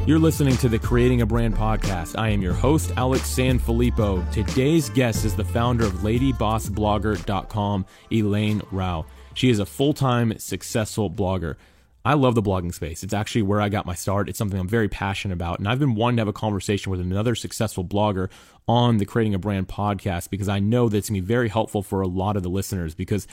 You're listening to the Creating a Brand podcast. I am your host, Alex Sanfilippo. Today's guest is the founder of LadyBossBlogger.com, Elaine Rao. She is a full-time successful blogger. I love the blogging space. It's actually where I got my start. It's something I'm very passionate about. And I've been wanting to have a conversation with another successful blogger on the Creating a Brand podcast because I know that it's going to be very helpful for a lot of the listeners, because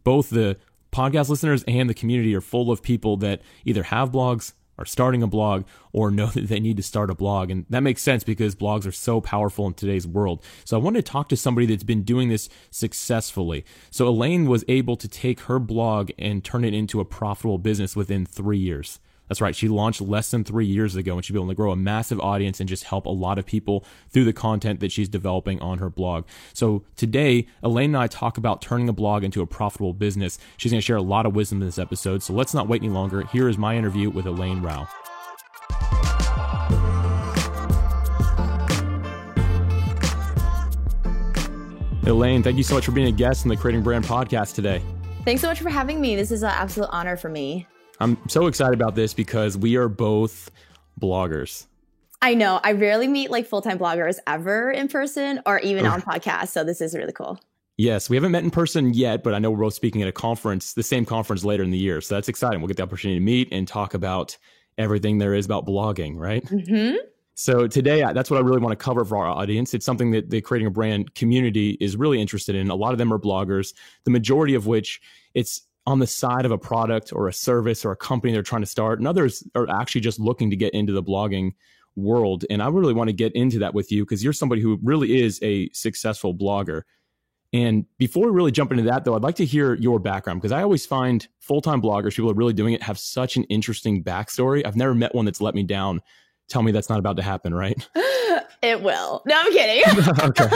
both the podcast listeners and the community are full of people that either have blogs, are starting a blog, or know that they need to start a blog. And that makes sense because blogs are so powerful in today's world. So I wanted to talk to somebody that's been doing this successfully. So Elaine was able to take her blog and turn it into a profitable business within 3 years. That's right. She launched less than 3 years ago, and she's been able to grow a massive audience and just help a lot of people through the content that she's developing on her blog. So today, Elaine and I talk about turning a blog into a profitable business. She's going to share a lot of wisdom in this episode. So let's not wait any longer. Here is my interview with Elaine Rao. Elaine, thank you so much for being a guest on the Creating Brand podcast today. Thanks so much for having me. This is an absolute honor for me. I'm so excited about this because we are both bloggers. I know. I rarely meet like full-time bloggers ever in person or even on podcasts. So this is really cool. Yes, we haven't met in person yet, but I know we're both speaking at a conference, the same conference later in the year. So that's exciting. We'll get the opportunity to meet and talk about everything there is about blogging, right? Mm-hmm. So today, that's what I really want to cover for our audience. It's something that the Creating a Brand community is really interested in. A lot of them are bloggers, the majority of which it's on the side of a product or a service or a company they're trying to start. And others are actually just looking to get into the blogging world. And I really want to get into that with you because you're somebody who really is a successful blogger. And before we really jump into that, though, I'd like to hear your background, because I always find full-time bloggers, people who are really doing it, have such an interesting backstory. I've never met one that's let me down. Tell me that's not about to happen, right? It will. No, I'm kidding. Okay.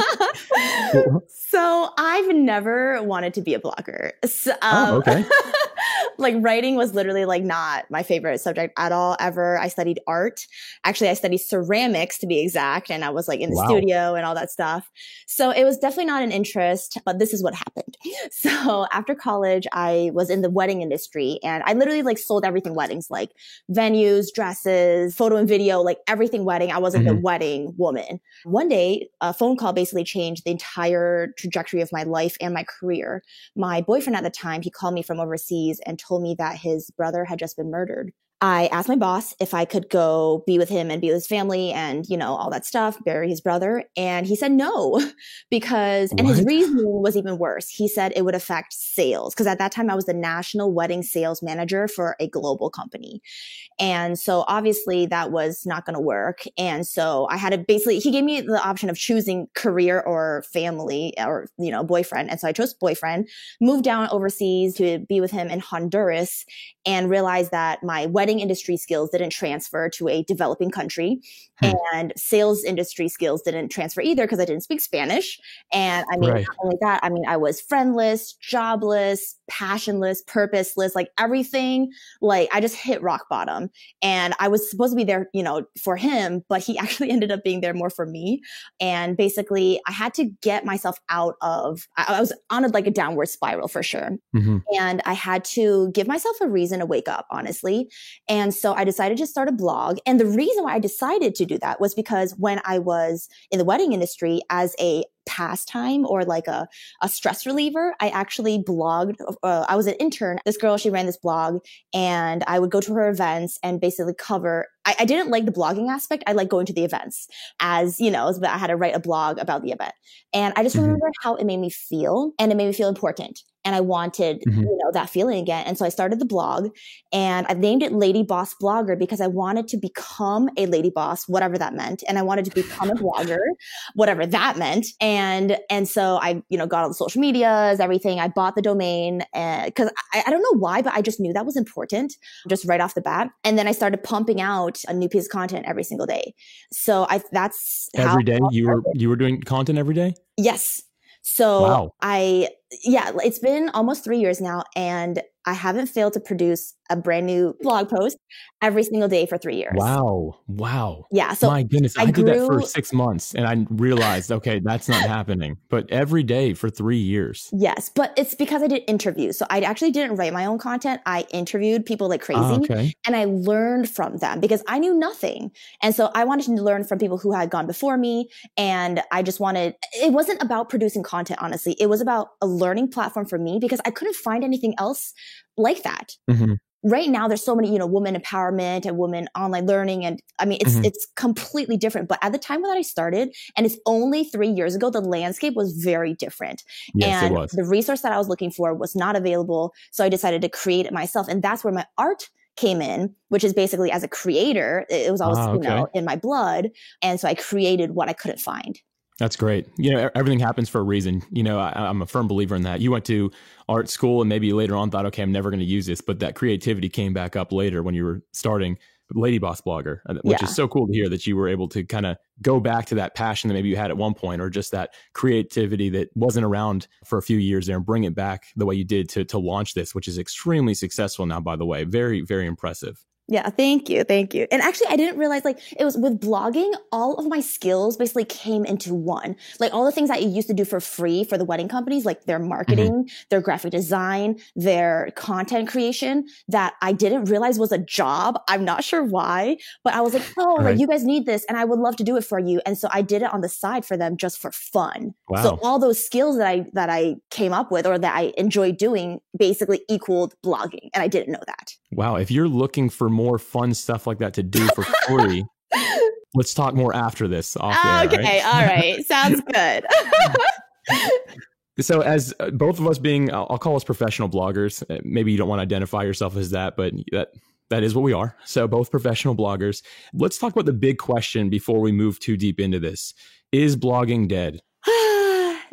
So I've never wanted to be a blogger. So, okay. Like writing was literally like not my favorite subject at all ever. I studied art. Actually, I studied ceramics to be exact. And I was like in the studio and all that stuff. So it was definitely not an interest, but this is what happened. So after college, I was in the wedding industry and I literally like sold everything weddings, like venues, dresses, photo and video, like everything wedding. I was like the wedding woman. One day, a phone call basically changed the entire trajectory of my life and my career. My boyfriend at the time, he called me from overseas and told me that his brother had just been murdered. I asked my boss if I could go be with him and be with his family and, you know, all that stuff, bury his brother. And he said no, because, and his reasoning was even worse. He said it would affect sales. Because at that time I was the national wedding sales manager for a global company. And so obviously that was not going to work. And so I had to basically, he gave me the option of choosing career or family or, you know, boyfriend. And so I chose boyfriend, moved down overseas to be with him in Honduras, and realized that my wedding industry skills didn't transfer to a developing country, and sales industry skills didn't transfer either because I didn't speak Spanish. And I mean, not only that, I mean, I was friendless, jobless, passionless, purposeless, like everything. Like I just hit rock bottom, and I was supposed to be there, you know, for him, but he actually ended up being there more for me. And basically I had to get myself out of, I was on like a downward spiral for sure. And I had to give myself a reason to wake up, honestly. And so I decided to start a blog. And the reason why I decided to do that was because when I was in the wedding industry as a pastime or like a stress reliever, I actually blogged. I was an intern. This girl, she ran this blog, and I would go to her events and basically cover. I didn't like the blogging aspect. I like going to the events, as you know, but I had to write a blog about the event. And I just remember how it made me feel, and it made me feel important. And I wanted, you know, that feeling again. And so I started the blog, and I named it Lady Boss Blogger because I wanted to become a lady boss, whatever that meant. And I wanted to become a blogger, whatever that meant. And so I, you know, got all the social medias, everything. I bought the domain because I don't know why, but I just knew that was important just right off the bat. And then I started pumping out a new piece of content every single day. So that's every day you were doing content every day? Yes. So I Yeah, it's been almost 3 years now, and I haven't failed to produce a brand new blog post every single day for 3 years. Wow. Yeah. So My goodness. I I did that for grew. 6 months and I realized, okay, that's not happening. But every day for 3 years. Yes, but it's because I did interviews. So I actually didn't write my own content. I interviewed people like crazy Okay. and I learned from them because I knew nothing. And so I wanted to learn from people who had gone before me. And I just wanted, it wasn't about producing content, honestly. It was about a learning platform for me because I couldn't find anything else like that. Mm-hmm. Right now there's so many, women empowerment and women online learning. And I mean, it's completely different. But at the time that I started, and it's only 3 years ago, the landscape was very different. Yes, and it was. the resource that I was looking for was not available. So I decided to create it myself. And that's where my art came in, which is basically as a creator, it was always, in my blood. And so I created what I couldn't find. That's great. Everything happens for a reason. I'm a firm believer in that. You went to art school and maybe later on thought, okay, I'm never going to use this, but that creativity came back up later when you were starting Lady Boss Blogger, which is so cool to hear that you were able to kind of go back to that passion that maybe you had at one point, or just that creativity that wasn't around for a few years there, and bring it back the way you did to launch this, which is extremely successful now, by the way. Very, very impressive. Yeah, thank you. And actually, I didn't realize it was with blogging, all of my skills basically came into one. Like all the things that I used to do for free for the wedding companies, like their marketing, their graphic design, their content creation, that I didn't realize was a job. I'm not sure why, but I was like, like you guys need this and I would love to do it for you. And so I did it on the side for them just for fun. Wow. So all those skills that I came up with or that I enjoyed doing basically equaled blogging. And I didn't know that. Wow. If you're looking for more fun stuff like that to do for free, let's talk more after this off the air, okay. Right? All right. Sounds good. So as both of us being, I'll call us professional bloggers, maybe you don't want to identify yourself as that, but that is what we are. So both professional bloggers. Let's talk about the big question before we move too deep into this. Is blogging dead?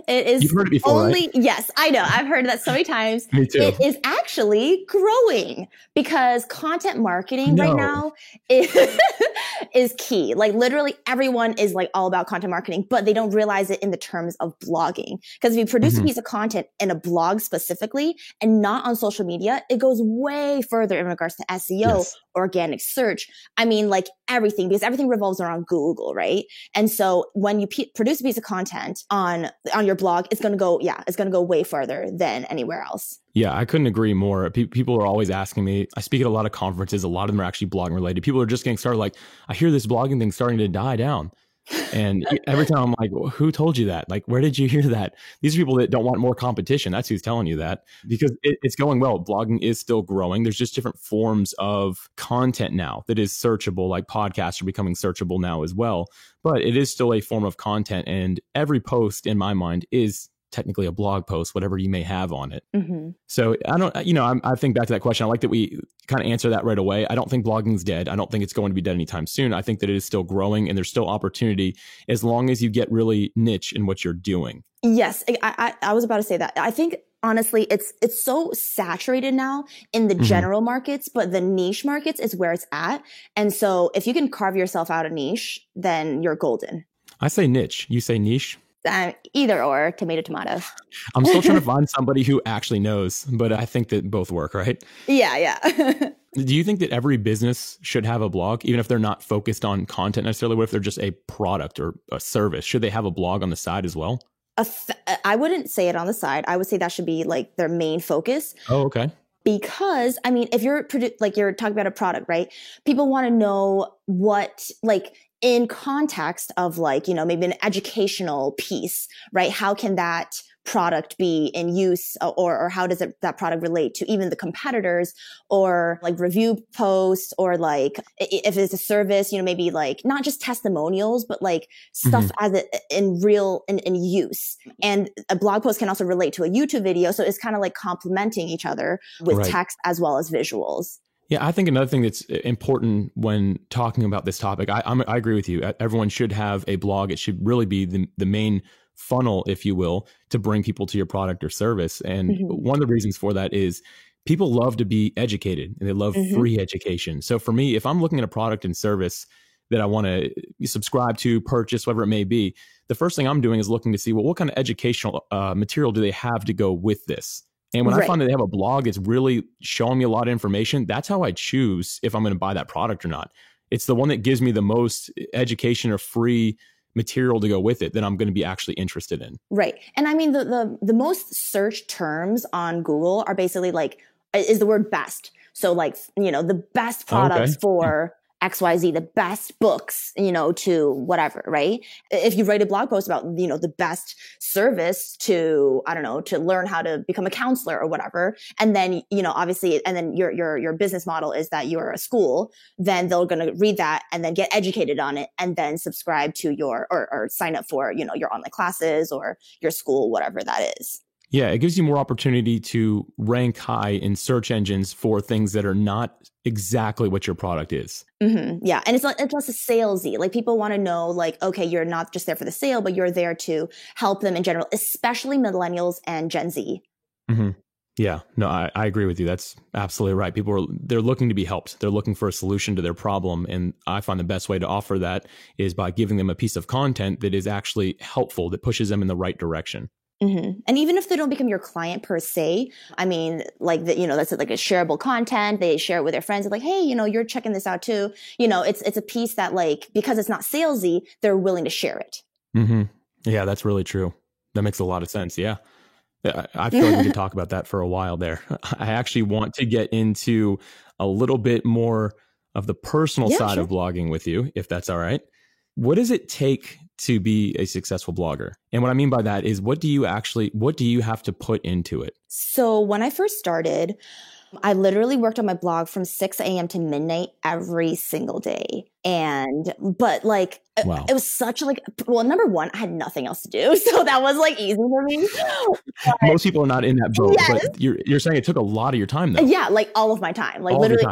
It is. You've heard it before, right? Yes, I know. I've heard that so many times. Me too. It is actually growing because content marketing right now is key. Like literally everyone is like all about content marketing, but they don't realize it in the terms of blogging. Because if you produce a piece of content in a blog specifically and not on social media, it goes way further in regards to SEO, organic search. I mean, like everything, because everything revolves around Google, right? And so when you produce a piece of content on your blog, it's going to go way further than anywhere else. Yeah, I couldn't agree more. People are always asking me. I speak at a lot of conferences. A lot of them are actually blogging related. People are just getting started. Like, I hear this blogging thing starting to die down. And every time I'm like, well, who told you that? Like, where did you hear that? These are people that don't want more competition. That's who's telling you that, because it's going well. Blogging is still growing. There's just different forms of content now that is searchable, like podcasts are becoming searchable now as well. But it is still a form of content. And every post in my mind is technically a blog post, whatever you may have on it. So I think back to that question. I like that we kind of answer that right away. I don't think blogging's dead. I don't think it's going to be dead anytime soon. I think that it is still growing and there's still opportunity as long as you get really niche in what you're doing. Yes, I was about to say that. I think honestly, it's so saturated now in the general markets, but the niche markets is where it's at. And so if you can carve yourself out a niche, then you're golden. I say niche. You say niche? Either or, tomato. I'm still trying to find somebody who actually knows, but I think that both work, right? Yeah. Do you think that every business should have a blog, even if they're not focused on content necessarily? What if they're just a product or a service? Should they have a blog on the side as well? I wouldn't say it on the side. I would say that should be like their main focus. Oh, okay. Because, I mean, if you're talking about a product, right? People want to know what, like, in context of like, maybe an educational piece, right? How can that product be in use, or how does that product relate to even the competitors, or like review posts, or like if it's a service, maybe like not just testimonials, but like stuff as it in real in use. And a blog post can also relate to a YouTube video. So it's kind of like complementing each other with text as well as visuals. Yeah, I think another thing that's important when talking about this topic, I agree with you. Everyone should have a blog. It should really be the main funnel, if you will, to bring people to your product or service. And one of the reasons for that is people love to be educated and they love free education. So for me, if I'm looking at a product and service that I want to subscribe to, purchase, whatever it may be, the first thing I'm doing is looking to see, well, what kind of educational material do they have to go with this? And when I find that they have a blog that's really showing me a lot of information, that's how I choose if I'm going to buy that product or not. It's the one that gives me the most education or free material to go with it that I'm going to be actually interested in. Right. And I mean, the most searched terms on Google are basically like, is the word best. So like, the best products for XYZ, the best books, to whatever, right? If you write a blog post about, the best service to, I don't know, to learn how to become a counselor or whatever. And then, obviously, and then your business model is that you're a school, then they're going to read that and then get educated on it and then subscribe to or sign up for, your online classes or your school, whatever that is. Yeah, it gives you more opportunity to rank high in search engines for things that are not exactly what your product is. Mm-hmm. Yeah. And it's less salesy. Like people want to know, like, okay, you're not just there for the sale, but you're there to help them in general, especially millennials and Gen Z. Mm-hmm. Yeah, no, I agree with you. That's absolutely right. They're looking to be helped. They're looking for a solution to their problem. And I find the best way to offer that is by giving them a piece of content that is actually helpful, that pushes them in the right direction. Mm-hmm. And even if they don't become your client per se, I mean, like that's like a shareable content. They share it with their friends. It's like, hey, you're checking this out too. It's a piece that like, because it's not salesy, they're willing to share it. Mm-hmm. Yeah, that's really true. That makes a lot of sense. Yeah. I feel like we could talk about that for a while there. I actually want to get into a little bit more of the personal side of blogging with you, if that's all right. What does it take to be a successful blogger? And what I mean by that is what do you have to put into it? So when I first started, I literally worked on my blog from 6 a.m. to midnight every single day. But like, wow. It was such like, well, number one, I had nothing else to do. So that was like easy for me. But, most people are not in that boat, but you're saying it took a lot of your time though. Yeah. Like all of my time, like literally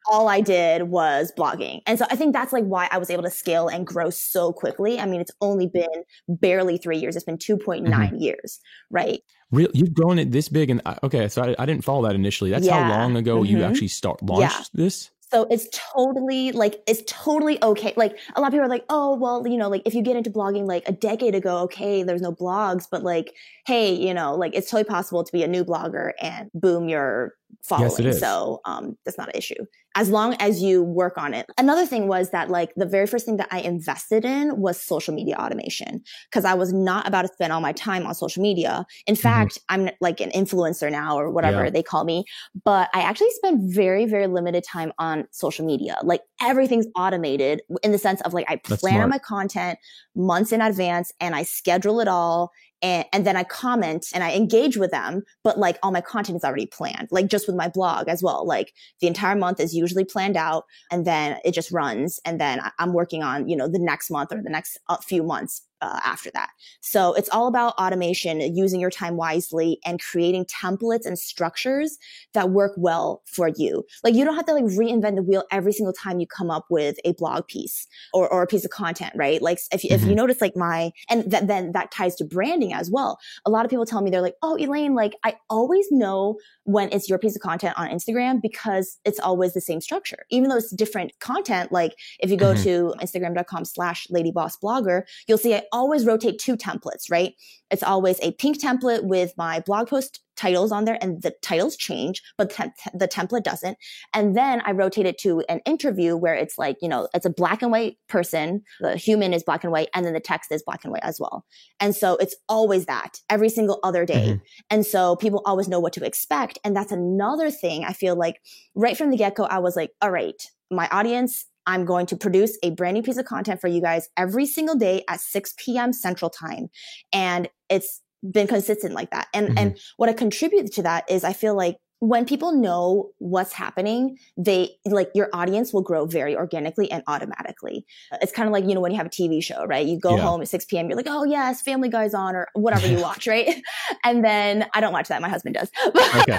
all I did was blogging. And so I think that's like why I was able to scale and grow so quickly. I mean, it's only been barely 3 years. It's been 2.9 years, right? Really? You've grown it this big? And okay, so I didn't follow that initially. That's how long ago you actually launched this? So it's totally okay. Like a lot of people are like, oh, well, like if you get into blogging like a decade ago, okay, there's no blogs, but like, hey, like it's totally possible to be a new blogger and boom, you're following. Yes, it is. So that's not an issue as long as you work on it. Another thing was that like the very first thing that I invested in was social media automation because I was not about to spend all my time on social media. In fact, I'm like an influencer now or whatever they call me, but I actually spend very, very limited time on social media. Like everything's automated in the sense of like I plan on my content months in advance and I schedule it all. And then I comment and I engage with them, but like all my content is already planned, like just with my blog as well. Like the entire month is usually planned out and then it just runs. And then I'm working on, the next month or the next few months after that. So it's all about automation, using your time wisely and creating templates and structures that work well for you. Like you don't have to like reinvent the wheel every single time you come up with a blog piece or a piece of content, right? Like if you notice like then that ties to branding as well. A lot of people tell me, they're like, oh, Elaine, like I always know when it's your piece of content on Instagram because it's always the same structure, even though it's different content. Like if you go to instagram.com/ladybossblogger, you'll see I always rotate 2 templates, right? It's always a pink template with my blog post titles on there and the titles change, but the template doesn't. And then I rotate it to an interview where it's like, it's a black and white person. The human is black and white. And then the text is black and white as well. And so it's always that every single other day. And so people always know what to expect. And that's another thing I feel like right from the get-go, I was like, all right, my audience, I'm going to produce a brand new piece of content for you guys every single day at 6 p.m. Central Time. And it's been consistent like that. And what I contribute to that is I feel like when people know what's happening, they like your audience will grow very organically and automatically. It's kind of like, when you have a TV show, right? You go home at 6 p.m. You're like, oh yes, Family Guy's on or whatever you watch, right? And then I don't watch that. My husband does. Okay.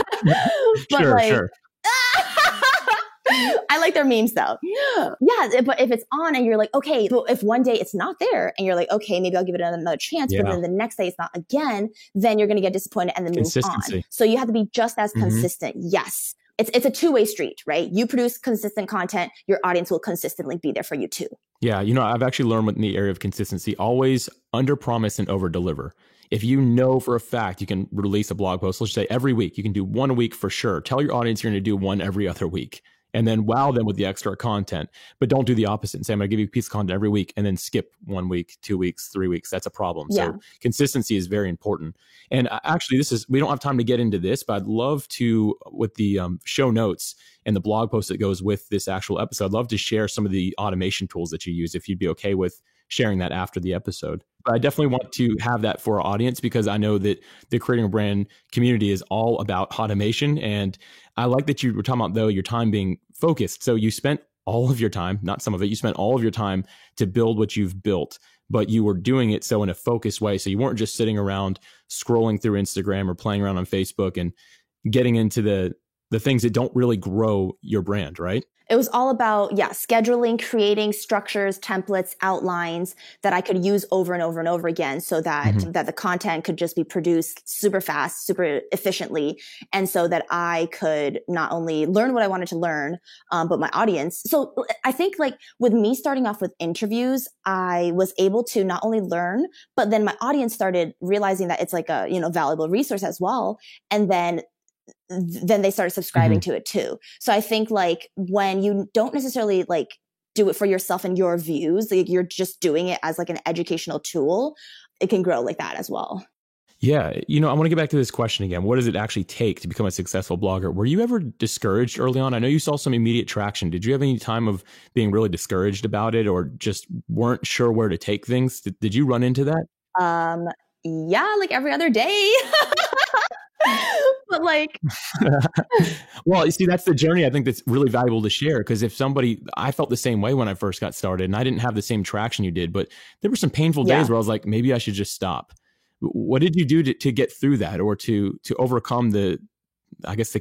Sure. I like their memes though. Yeah. But if it's on and you're like, okay, but if one day it's not there and you're like, okay, maybe I'll give it another chance, but then the next day it's not again, then you're going to get disappointed and then move on. So you have to be just as consistent. Yes. it's a two-way street, right? You produce consistent content, your audience will consistently be there for you too. Yeah, I've actually learned in the area of consistency, always under promise and over deliver. If you know for a fact you can release a blog post, let's say every week, you can do one a week for sure. Tell your audience you're going to do one every other week, and then wow them with the extra content. But don't do the opposite and say, I'm going to give you a piece of content every week and then skip 1 week, 2 weeks, 3 weeks. That's a problem. Yeah. So consistency is very important. And actually, we don't have time to get into this, but I'd love to, with the show notes and the blog post that goes with this actual episode, I'd love to share some of the automation tools that you use, if you'd be okay with sharing that after the episode. But I definitely want to have that for our audience, because I know that the Creating a Brand community is all about automation. And I like that you were talking about, though, your time being focused. So you spent all of your time, not some of it, you spent all of your time to build what you've built, but you were doing it so in a focused way. So you weren't just sitting around scrolling through Instagram or playing around on Facebook and getting into the things that don't really grow your brand, right? It was all about, scheduling, creating structures, templates, outlines that I could use over and over and over again, so that that the content could just be produced super fast, super efficiently. And so that I could not only learn what I wanted to learn, but my audience. So I think like with me starting off with interviews, I was able to not only learn, but then my audience started realizing that it's like a, valuable resource as well. And then they started subscribing to it too. So I think like when you don't necessarily like do it for yourself and your views, like you're just doing it as like an educational tool, it can grow like that as well. Yeah. I want to get back to this question again. What does it actually take to become a successful blogger? Were you ever discouraged early on? I know you saw some immediate traction. Did you have any time of being really discouraged about it, or just weren't sure where to take things? Did you run into that? Yeah, like every other day. But like, well, you see, that's the journey I think that's really valuable to share. Because I felt the same way when I first got started, and I didn't have the same traction you did, but there were some painful days where I was like, maybe I should just stop. What did you do to get through that, or to overcome the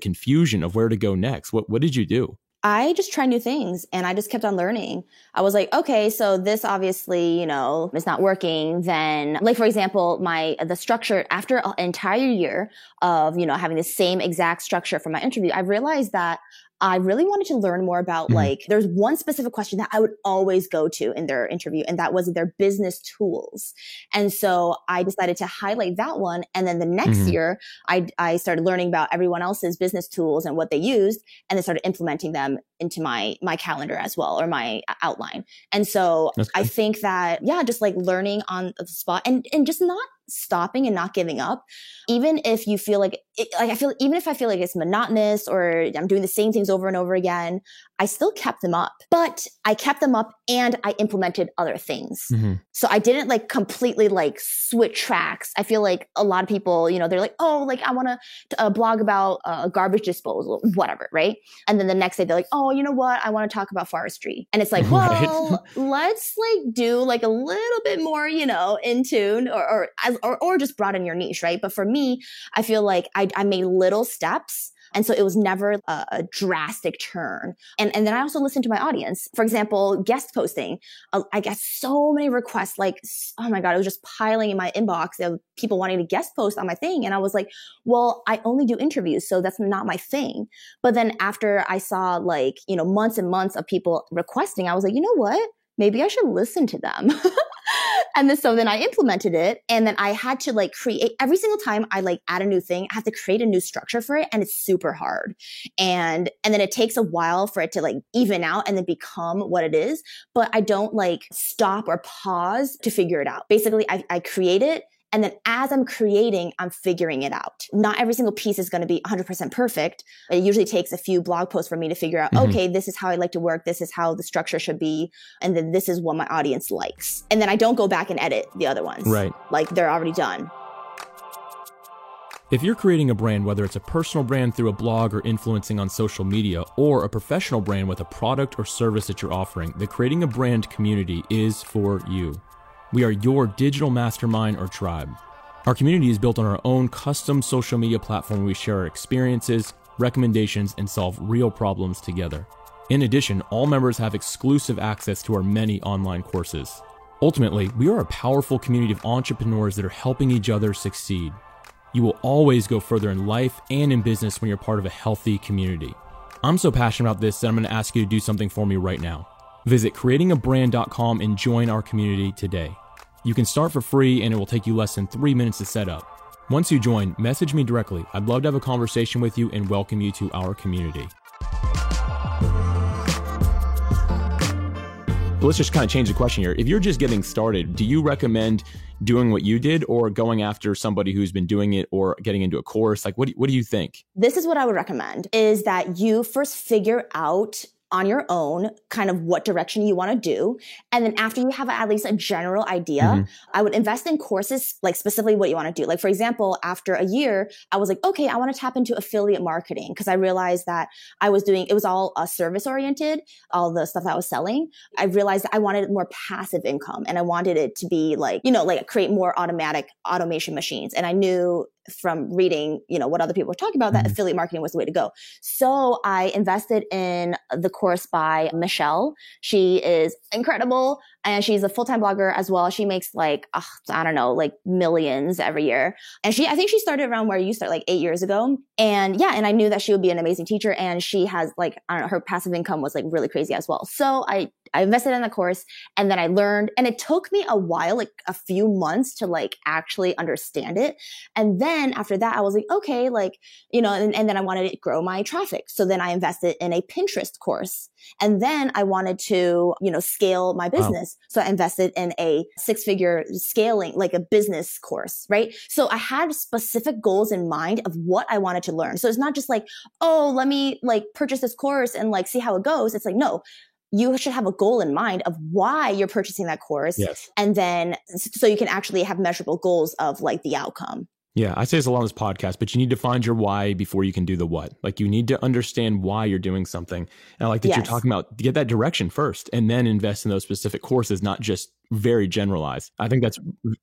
confusion of where to go next? What did you do? I just tried new things and I just kept on learning. I was like, okay, so this obviously, is not working. Then like, for example, the structure after an entire year of, having the same exact structure for my interview, I realized that I really wanted to learn more about like, there's one specific question that I would always go to in their interview, and that was their business tools. And so I decided to highlight that one. And then the next year, I started learning about everyone else's business tools and what they used, and then started implementing them into my calendar as well, or my outline. And so I think that, just like learning on the spot and just not stopping and not giving up, even if you feel like even if I feel like it's monotonous or I'm doing the same things over and over again, I still kept them up. But I kept them up and I implemented other things. So I didn't like completely like switch tracks. I feel like a lot of people, they're like, oh, like I want to blog about garbage disposal, whatever, right? And then the next day they're like, oh, you know what? I want to talk about forestry. And it's like, well, let's like do like a little bit more, in tune or just broaden your niche, right? But for me, I feel like I made little steps. And so it was never a drastic turn. And then I also listened to my audience. For example, guest posting. I got so many requests, like, oh my God, it was just piling in my inbox of people wanting to guest post on my thing. And I was like, well, I only do interviews, so that's not my thing. But then after I saw like, months and months of people requesting, I was like, you know what? Maybe I should listen to them. And so then I implemented it, and then I had to like create every single time I like add a new thing, I have to create a new structure for it. And it's super hard. And then it takes a while for it to like even out and then become what it is. But I don't like stop or pause to figure it out. Basically, I create it. And then as I'm creating, I'm figuring it out. Not every single piece is going to be 100% perfect. It usually takes a few blog posts for me to figure out, okay, this is how I like to work. This is how the structure should be. And then this is what my audience likes. And then I don't go back and edit the other ones. Right. Like they're already done. If you're creating a brand, whether it's a personal brand through a blog or influencing on social media, or a professional brand with a product or service that you're offering, the Creating a Brand community is for you. We are your digital mastermind or tribe. Our community is built on our own custom social media platform where we share our experiences, recommendations, and solve real problems together. In addition, all members have exclusive access to our many online courses. Ultimately, we are a powerful community of entrepreneurs that are helping each other succeed. You will always go further in life and in business when you're part of a healthy community. I'm so passionate about this that I'm going to ask you to do something for me right now. Visit creatingabrand.com and join our community today. You can start for free and it will take you less than 3 minutes to set up. Once you join, message me directly. I'd love to have a conversation with you and welcome you to our community. But let's just kind of change the question here. If you're just getting started, do you recommend doing what you did or going after somebody who's been doing it or getting into a course? Like, what do you think? This is what I would recommend, is that you first figure out on your own kind of what direction you want to do. And then after you have at least a general idea, I would invest in courses, like specifically what you want to do. Like, for example, after a year, I was like, okay, I want to tap into affiliate marketing because I realized that it was all service oriented, all the stuff that I was selling. I realized that I wanted more passive income and I wanted it to be like, like create more automation machines. And I knew from reading, what other people were talking about, that affiliate marketing was the way to go. So I invested in the course by Michelle. She is incredible. And she's a full-time blogger as well. She makes like millions every year. And I think she started around where you start, like 8 years ago. And and I knew that she would be an amazing teacher. And she has her passive income was like really crazy as well. So I invested in the course and then I learned, and it took me a while, like a few months to like actually understand it. And then after that, I was like, okay, and then I wanted to grow my traffic. So then I invested in a Pinterest course. And then I wanted to, scale my business. Wow. So I invested in a 6-figure scaling, like a business course, right? So I had specific goals in mind of what I wanted to learn. So it's not just like, oh, let me like purchase this course and like see how it goes. It's like, no, you should have a goal in mind of why you're purchasing that course. Yes. And then so you can actually have measurable goals of like the outcome. Yeah, I say this a lot on this podcast, but you need to find your why before you can do the what. Like you need to understand why you're doing something. And I like that you're talking about get that direction first and then invest in those specific courses, not just very generalized. I think that's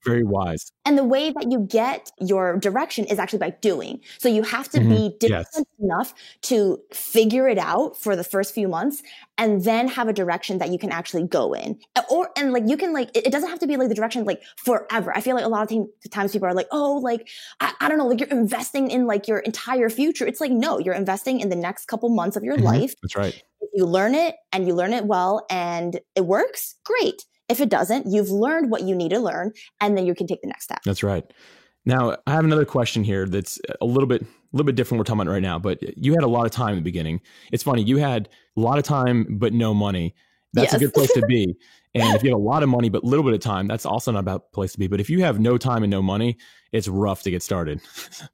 very wise. And the way that you get your direction is actually by doing. So you have to be disciplined enough to figure it out for the first few months and then have a direction that you can actually go in. It doesn't have to be like the direction like forever. I feel like a lot of times people are like, oh, like, I don't know, like you're investing in like your entire future. It's like, no, you're investing in the next couple months of your life. That's right. If you learn it and you learn it well and it works, great. If it doesn't, you've learned what you need to learn, and then you can take the next step. That's right. Now, I have another question here that's a little bit different we're talking about right now, but you had a lot of time in the beginning. It's funny, you had a lot of time, but no money. That's a good place to be. And if you have a lot of money, but a little bit of time, that's also not a bad place to be. But if you have no time and no money, it's rough to get started.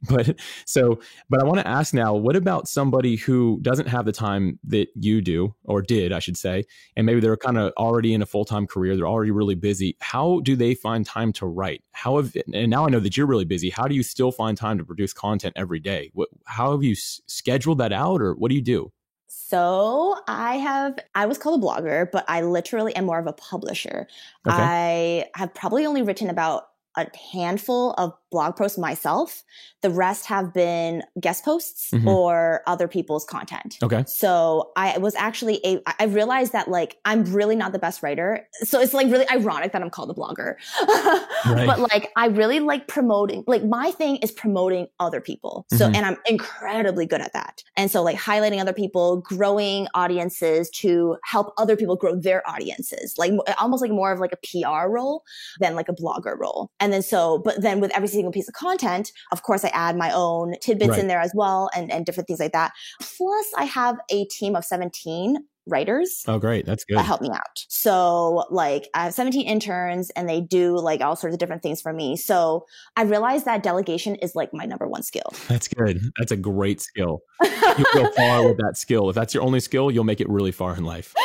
But I want to ask now, what about somebody who doesn't have the time that you do, or did, I should say, and maybe they're kind of already in a full-time career, they're already really busy. How do they find time to write? And now I know that you're really busy. How do you still find time to produce content every day? How have you scheduled that out, or what do you do? So I was called a blogger, but I literally am more of a publisher. Okay. I have probably only written about a handful of blog posts myself. The rest have been guest posts or other people's content. Okay. So I was actually I realized that like, I'm really not the best writer. So it's like really ironic that I'm called a blogger, right. But like, I really like promoting, like my thing is promoting other people. So, and I'm incredibly good at that. And so like highlighting other people, growing audiences to help other people grow their audiences, like almost like more of like a PR role than like a blogger role. And then but then with every single piece of content, of course, I add my own tidbits in there as well and different things like that. Plus, I have a team of 17 writers. Oh, great. That's good. That help me out. So like I have 17 interns and they do like all sorts of different things for me. So I realized that delegation is like my number one skill. That's good. That's a great skill. You go far with that skill. If that's your only skill, you'll make it really far in life.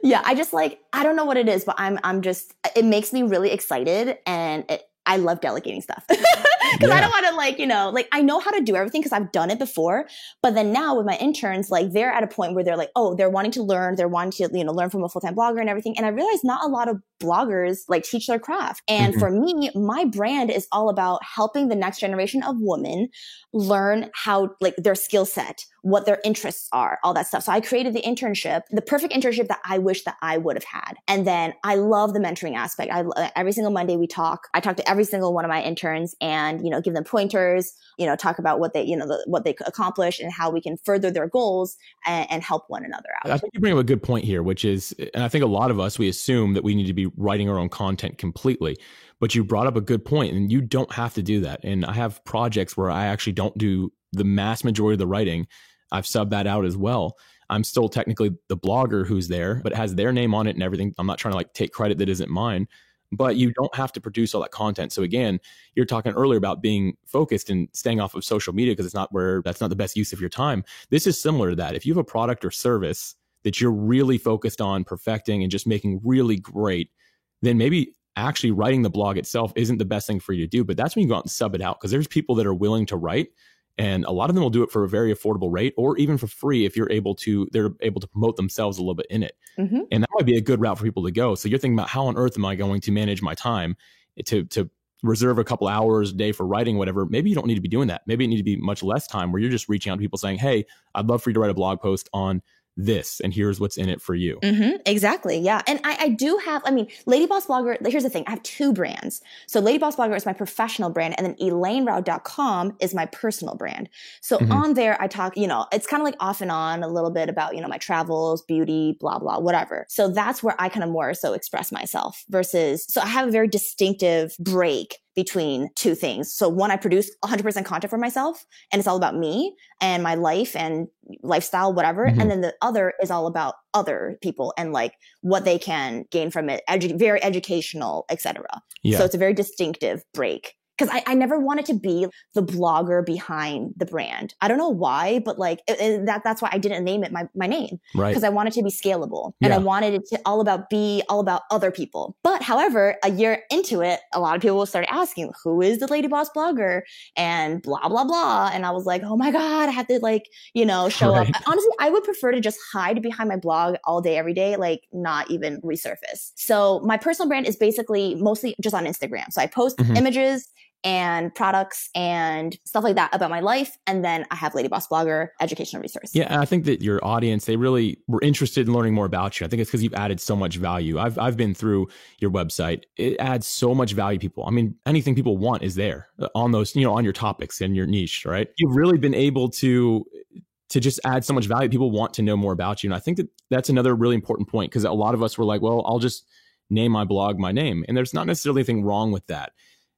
Yeah, I don't know what it is, but it makes me really excited and I love delegating stuff because I don't want to I know how to do everything because I've done it before. But then now with my interns, like they're at a point where they're like, oh, they're wanting to learn. They're wanting to, learn from a full-time blogger and everything. And I realized not a lot of bloggers like teach their craft. And for me, my brand is all about helping the next generation of women learn how like their skill set, what their interests are, all that stuff. So I created the internship, the perfect internship that I wish that I would have had. And then I love the mentoring aspect. Every single Monday I talk to every single one of my interns and and, give them pointers, talk about what they, what they accomplish and how we can further their goals and help one another out. I think you bring up a good point here, which is, and I think a lot of us, we assume that we need to be writing our own content completely, but you brought up a good point and you don't have to do that. And I have projects where I actually don't do the mass majority of the writing. I've subbed that out as well. I'm still technically the blogger who's there, but it has their name on it and everything. I'm not trying to take credit that isn't mine, but you don't have to produce all that content. So again, you're talking earlier about being focused and staying off of social media because that's not the best use of your time. This is similar to that. If you have a product or service that you're really focused on perfecting and just making really great, then maybe actually writing the blog itself isn't the best thing for you to do. But that's when you go out and sub it out, because there's people that are willing to write. And a lot of them will do it for a very affordable rate or even for free if they're able to promote themselves a little bit in it. Mm-hmm. And that might be a good route for people to go. So you're thinking about, how on earth am I going to manage my time to reserve a couple hours a day for writing, whatever. Maybe you don't need to be doing that. Maybe it need to be much less time where you're just reaching out to people saying, hey, I'd love for you to write a blog post on this, and here's what's in it for you. Mm-hmm, exactly. Yeah. And I do have, Lady Boss Blogger, here's the thing. I have two brands. So Lady Boss Blogger is my professional brand, and then ElaineRao.com is my personal brand. So on there, I talk, it's kind of like off and on a little bit about, my travels, beauty, blah, blah, whatever. So that's where I kind of more so express myself so I have a very distinctive break between two things. So one, I produce 100% content for myself, and it's all about me and my life and lifestyle, whatever. Mm-hmm. And then the other is all about other people and what they can gain from it, very educational, etc. Yeah. So it's a very distinctive break. Because I never wanted to be the blogger behind the brand. I don't know why, but that's why I didn't name it my name. Right. Because I wanted to be scalable, and I wanted it to be all about other people. But however, a year into it, a lot of people will start asking, who is the Lady Boss Blogger? And blah, blah, blah. And I was like, oh my God, I have to show up. Honestly, I would prefer to just hide behind my blog all day, every day, not even resurface. So my personal brand is basically mostly just on Instagram. So I post images and products and stuff like that about my life. And then I have Lady Boss Blogger educational resource. Yeah. And I think that your audience, they really were interested in learning more about you. I think it's because you've added so much value. I've been through your website. It adds so much value to people. Anything people want is there on those, on your topics and your niche, right? You've really been able to just add so much value. People want to know more about you. And I think that that's another really important point, because a lot of us were like, well, I'll just name my blog my name. And there's not necessarily anything wrong with that.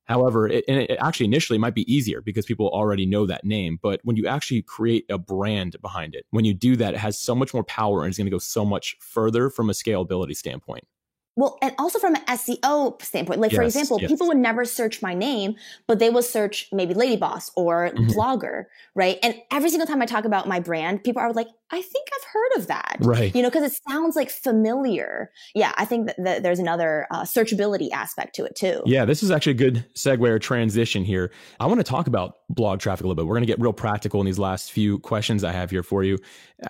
However, it actually initially might be easier because people already know that name. But when you actually create a brand behind it, when you do that, it has so much more power and it's going to go so much further from a scalability standpoint. Well, and also from an SEO standpoint, for example, people would never search my name, but they will search maybe Lady Boss or blogger, right? And every single time I talk about my brand, people are like, I think I've heard of that, right? Because it sounds familiar. Yeah, I think that there's another searchability aspect to it too. Yeah, this is actually a good segue or transition here. I want to talk about blog traffic a little bit. We're going to get real practical in these last few questions I have here for you.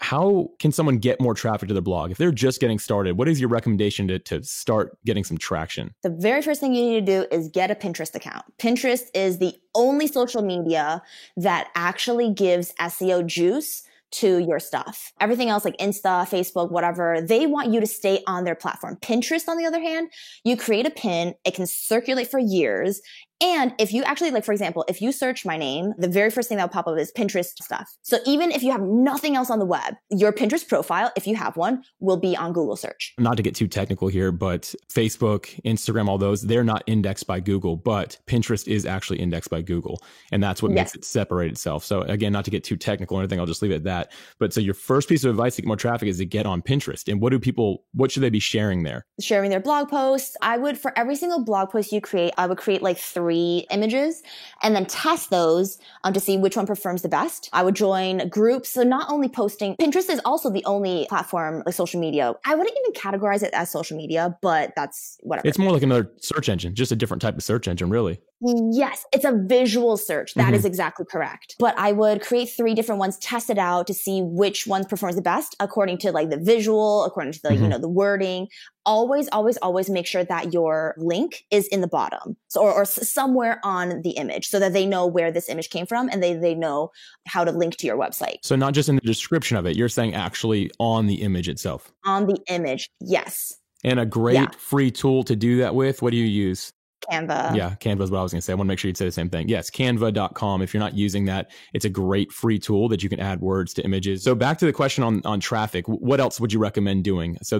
How can someone get more traffic to their blog? If they're just getting started, what is your recommendation to start getting some traction? The very first thing you need to do is get a Pinterest account. Pinterest is the only social media that actually gives SEO juice to your stuff. Everything else like Insta, Facebook, whatever, they want you to stay on their platform. Pinterest, on the other hand, you create a pin, it can circulate for years. And if you actually, for example, if you search my name, the very first thing that will pop up is Pinterest stuff. So even if you have nothing else on the web, your Pinterest profile, if you have one, will be on Google search. Not to get too technical here, but Facebook, Instagram, all those, they're not indexed by Google, but Pinterest is actually indexed by Google. And that's what makes it separate itself. So again, not to get too technical or anything, I'll just leave it at that. But so your first piece of advice to get more traffic is to get on Pinterest. And what should they be sharing there? Sharing their blog posts. For every single blog post you create, I would create 3 images and then test those to see which one performs the best. I would join groups. So not only posting, Pinterest is also the only platform like social media. I wouldn't even categorize it as social media, but that's whatever. It's more like another search engine, just a different type of search engine, really. Yes, it's a visual search. That is exactly correct. But I would create 3 different ones, test it out to see which one performs the best according to the visual, according to the, the wording. Always, always, always make sure that your link is in the bottom or somewhere on the image so that they know where this image came from and they know how to link to your website. So not just in the description of it, you're saying actually on the image itself. On the image, yes. And a great free tool to do that with, what do you use? Canva. Yeah, Canva is what I was going to say. I want to make sure you'd say the same thing. Yes, canva.com. If you're not using that, it's a great free tool that you can add words to images. So back to the question on traffic, what else would you recommend doing? So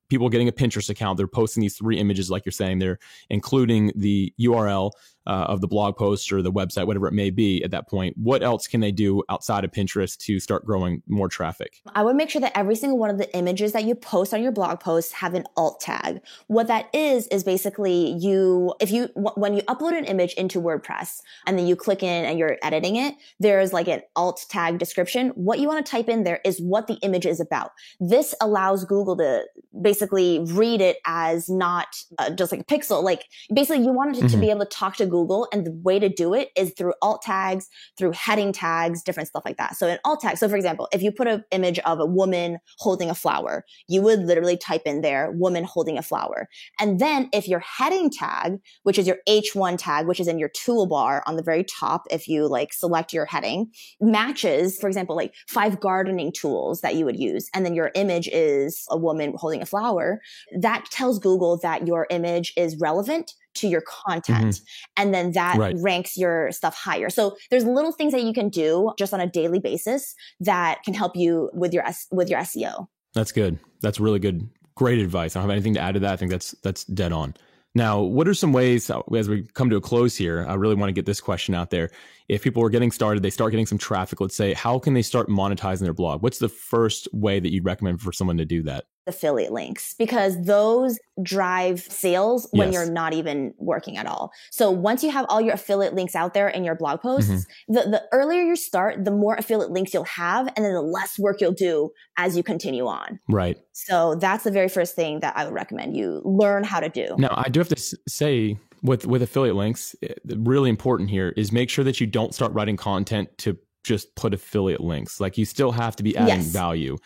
people getting a Pinterest account, they're posting these 3 images like you're saying, they're including the URL of the blog post or the website, whatever it may be at that point. What else can they do outside of Pinterest to start growing more traffic? I would make sure that every single one of the images that you post on your blog post have an alt tag. What that is basically when you upload an image into WordPress and then you click in and you're editing it, there's like an alt tag description. What you want to type in there is what the image is about. This allows Google to basically read it as not just like a pixel. Like basically you wanted it to be able to talk to Google, and the way to do it is through alt tags, through heading tags, different stuff like that. So an alt tag, so for example, if you put an image of a woman holding a flower, you would literally type in there, woman holding a flower. And then if your heading tag, which is your H1 tag, which is in your toolbar on the very top, if you like select your heading, matches, for example, like 5 gardening tools that you would use, and then your image is a woman holding a flower, that tells Google that your image is relevant to your content. And then that ranks your stuff higher. So there's little things that you can do just on a daily basis that can help you with your SEO. That's good. That's really good. Great advice. I don't have anything to add to that. I think that's dead on. Now, what are some ways, as we come to a close here, I really want to get this question out there. If people are getting started, they start getting some traffic, let's say, how can they start monetizing their blog? What's the first way that you'd recommend for someone to do that? Affiliate links, because those drive sales when you're not even working at all. So once you have all your affiliate links out there in your blog posts, the earlier you start, the more affiliate links you'll have, and then the less work you'll do as you continue on. Right. So that's the very first thing that I would recommend you learn how to do. Now, I do have to say with affiliate links, really important here is make sure that you don't start writing content to just put affiliate links. Like you still have to be adding value.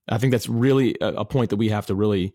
I think that's really a point that we have to really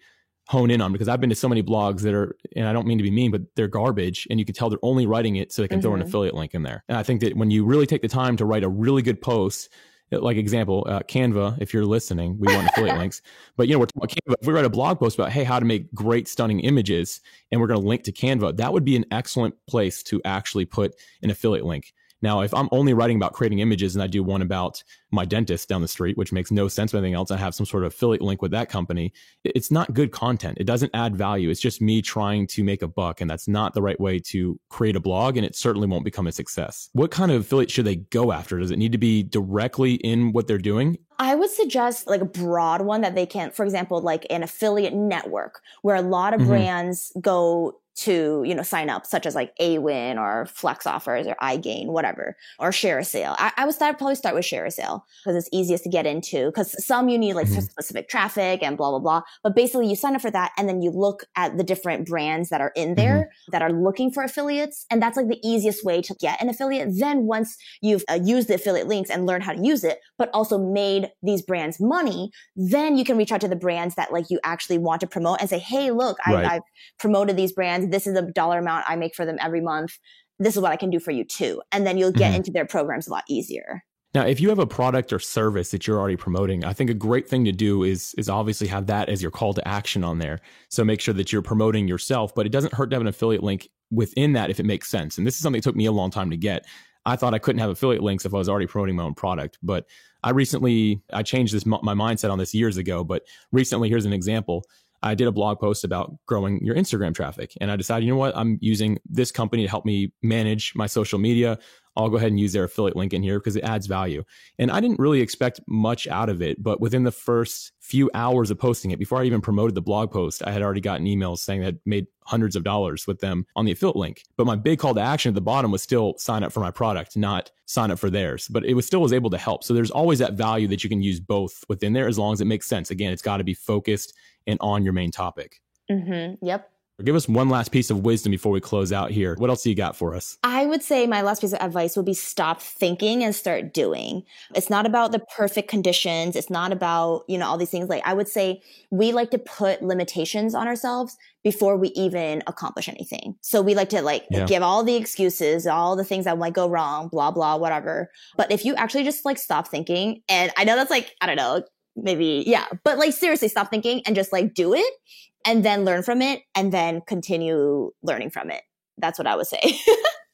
hone in on, because I've been to so many blogs that are, and I don't mean to be mean, but they're garbage, and you can tell they're only writing it so they can throw an affiliate link in there. And I think that when you really take the time to write a really good post, like example, Canva, if you're listening, we want affiliate links, but we're talking about Canva. If we write a blog post about, hey, how to make great, stunning images, and we're going to link to Canva, that would be an excellent place to actually put an affiliate link. Now, if I'm only writing about creating images and I do one about my dentist down the street, which makes no sense with anything else, I have some sort of affiliate link with that company, it's not good content. It doesn't add value. It's just me trying to make a buck, and that's not the right way to create a blog, and it certainly won't become a success. What kind of affiliate should they go after? Does it need to be directly in what they're doing? I would suggest like a broad one that they can, for example, like an affiliate network where a lot of brands go to, sign up, such as like Awin or Flex Offers or iGain, whatever, or ShareASale. I would probably start with ShareASale because it's easiest to get into, because some you need like specific traffic and blah, blah, blah. But basically you sign up for that and then you look at the different brands that are in there that are looking for affiliates. And that's like the easiest way to get an affiliate. Then once you've used the affiliate links and learned how to use it, but also made these brands money, then you can reach out to the brands that like you actually want to promote and say, hey, look, I've promoted these brands. This is the dollar amount I make for them every month. This is what I can do for you too. And then you'll get into their programs a lot easier. Now, if you have a product or service that you're already promoting, I think a great thing to do is obviously have that as your call to action on there. So make sure that you're promoting yourself, but it doesn't hurt to have an affiliate link within that if it makes sense. And this is something that took me a long time to get. I thought I couldn't have affiliate links if I was already promoting my own product, but I changed my mindset on this years ago. But recently, here's an example. I did a blog post about growing your Instagram traffic, and I decided, you know what, I'm using this company to help me manage my social media. I'll go ahead and use their affiliate link in here because it adds value. And I didn't really expect much out of it, but within the first few hours of posting it, before I even promoted the blog post, I had already gotten emails saying that I'd made hundreds of dollars with them on the affiliate link. But my big call to action at the bottom was still sign up for my product, not sign up for theirs. But it was able to help. So there's always that value that you can use both within there as long as it makes sense. Again, it's got to be focused and on your main topic. Yep. Give us one last piece of wisdom before we close out here. What else do you got for us? I would say my last piece of advice would be stop thinking and start doing. It's not about the perfect conditions. It's not about, all these things. Like I would say we like to put limitations on ourselves before we even accomplish anything. So we like to give all the excuses, all the things that might go wrong, blah, blah, whatever. But if you actually just stop thinking, and I know that's I don't know, maybe, yeah, but seriously, stop thinking and just do it. and then learn from it and then continue learning from it. That's what I would say.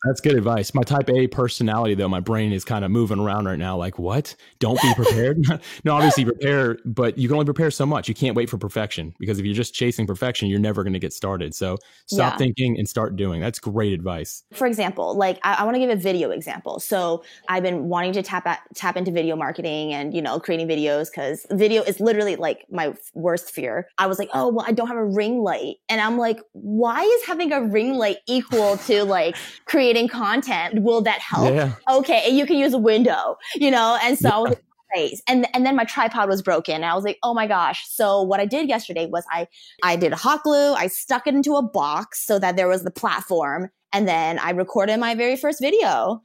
That's good advice. My type A personality, though, my brain is kind of moving around right now. Like, what? Don't be prepared. No, obviously prepare, but you can only prepare so much. You can't wait for perfection, because if you're just chasing perfection, you're never going to get started. So stop thinking and start doing. That's great advice. For example, like I want to give a video example. So I've been wanting to tap into video marketing and, creating videos, because video is literally like my worst fear. I was like, oh, well, I don't have a ring light. And I'm like, why is having a ring light equal to like creating content? Will that help? Yeah. Okay. And you can use a window, and so I was like, and then my tripod was broken. And I was like, oh my gosh. So what I did yesterday was I did a hot glue. I stuck it into a box so that there was the platform. And then I recorded my very first video.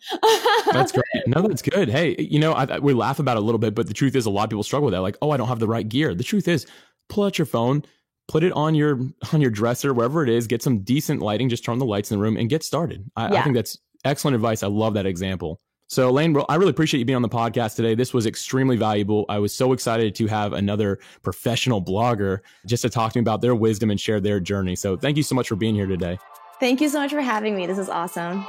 That's great. No, that's good. Hey, we laugh about it a little bit, but the truth is a lot of people struggle with that. Like, oh, I don't have the right gear. The truth is, pull out your phone, put it on your dresser, wherever it is, get some decent lighting, just turn the lights in the room and get started. I think that's excellent advice. I love that example. So Elaine, I really appreciate you being on the podcast today. This was extremely valuable. I was so excited to have another professional blogger just to talk to me about their wisdom and share their journey. So thank you so much for being here today. Thank you so much for having me. This is awesome.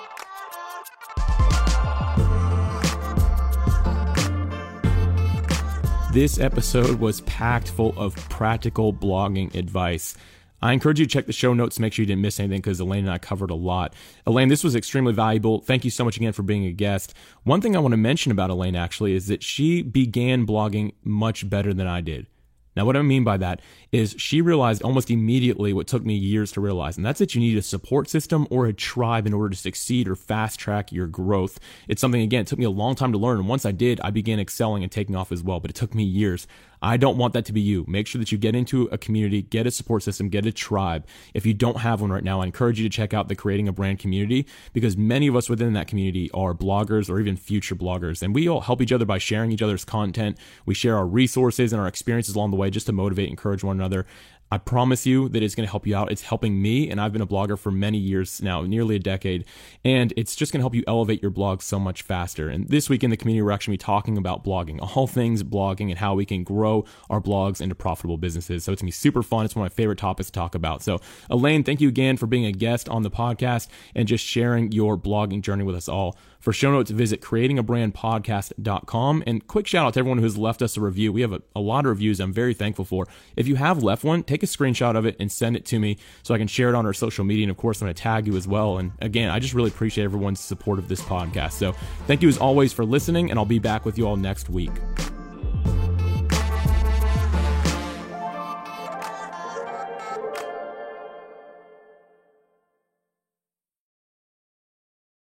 This episode was packed full of practical blogging advice. I encourage you to check the show notes to make sure you didn't miss anything, because Elaine and I covered a lot. Elaine, this was extremely valuable. Thank you so much again for being a guest. One thing I want to mention about Elaine actually is that she began blogging much better than I did. Now, what I mean by that is she realized almost immediately what took me years to realize, and that's that you need a support system or a tribe in order to succeed or fast track your growth. It's something, again, it took me a long time to learn, and once I did, I began excelling and taking off as well, but it took me years. I don't want that to be you. Make sure that you get into a community, get a support system, get a tribe. If you don't have one right now, I encourage you to check out the Creating a Brand community, because many of us within that community are bloggers or even future bloggers. And we all help each other by sharing each other's content. We share our resources and our experiences along the way just to motivate and encourage one another. I promise you that it's going to help you out. It's helping me, and I've been a blogger for many years now, nearly a decade, and it's just going to help you elevate your blog so much faster. And this week in the community, we're actually talking about blogging, all things blogging, and how we can grow our blogs into profitable businesses. So it's going to be super fun. It's one of my favorite topics to talk about. So Elaine, thank you again for being a guest on the podcast and just sharing your blogging journey with us all. For show notes, visit creatingabrandpodcast.com. And quick shout out to everyone who's left us a review. We have a lot of reviews I'm very thankful for. If you have left one, take a screenshot of it and send it to me so I can share it on our social media. And of course, I'm going to tag you as well. And again, I just really appreciate everyone's support of this podcast. So thank you as always for listening, and I'll be back with you all next week.